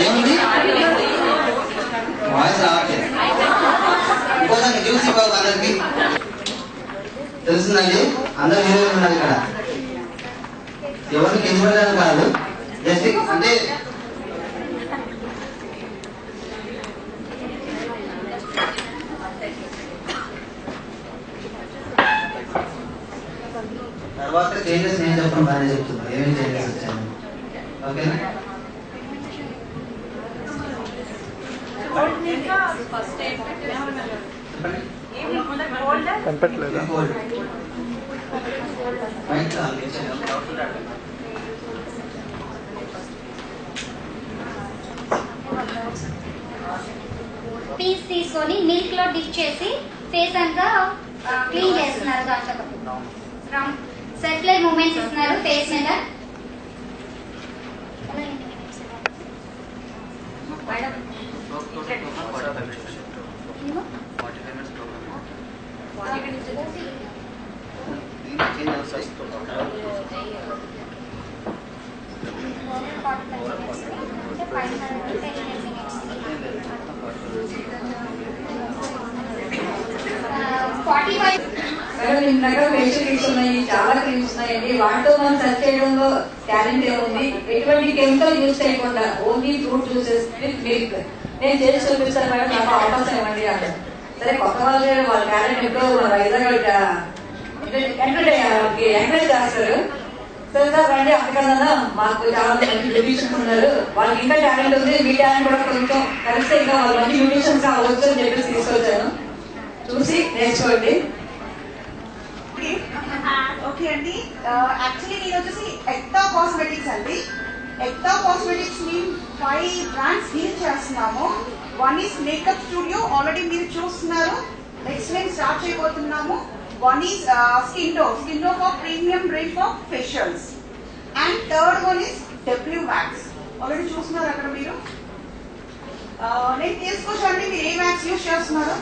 ఏముంది వాయిస్ రావట్లేదు. ఇంకోసారి చూసి బాబు అందరికి తెలుస్తుందండి. అందరు హీరోలు ఉన్నారు ఇక్కడ. ఎవరిని కించబడడానికి కాదు, జస్ట్ అంటే తర్వాత చేంజెస్ నేను చెప్పడం బాగానే చెప్తున్నా. ఏమేమి చేంజెస్ వచ్చాను ఓకేనా? కనిపెట్టలేదా? పీస్ తీసుకొని మిల్క్ లో డిప్ చేసి ఫేస్ అంతా క్లీన్ చేస్తున్నారు. దాంట్లో సర్క్యులర్ మూమెంట్స్ ఇస్తున్నారు ఫేస్ మీద. ఫేషియల్ క్రీమ్స్ ఉన్నాయి, చాలా క్రీమ్స్ ఉన్నాయండి. వాటితో మనం సెర్చ్ చేయడంలో టాలెంట్ ఏముంది. ఎటువంటి కెమికల్ యూజ్ చేయకుండా only fruit juices with milk నేను చేసి చూపిస్తాను మేడం, నాకు అవకాశం ఇవ్వండి అంటే. సరే కొత్త వాళ్ళ టాలెంట్ ఎప్పుడో వైజాగ్ ఎంకరేజ్ చేస్తారు. సరే సార్ రండి, అంతకన్నా మాకు చాలా మంచి బ్యూటిషియన్స్ ఉన్నారు, వాళ్ళకి ఇంకా టాలెంట్ ఉంది, మీ టాలెంట్ కూడా కొంచెం కలిస్తే ఇంకా వాళ్ళు మంచి బ్యూటిషియన్స్ కావచ్చు అని చెప్పేసి తీసుకొచ్చాను. చూసి నేర్చుకోండి. ఓకే అండి, యాక్చువల్లీ నేను వచ్చేసి ఎక్టా కాస్మెటిక్స్ అండి. ఎక్టా కాస్మెటిక్స్ మేము 5 బ్రాండ్స్ డీల్ చేస్తున్నాము. One is makeup studio, already మీరు చూస్తున్నారు. నెక్స్ట్ మేము స్టార్ట్ చేయబోతున్నాము. One is skin do for premium range of facials. And third one is W wax, already చూస్తున్నారు అక్కడ మీరు. నేను తీసుకోవచ్చండి, మీరు ఏ వ్యాక్స్ యూజ్ చేస్తున్నారు?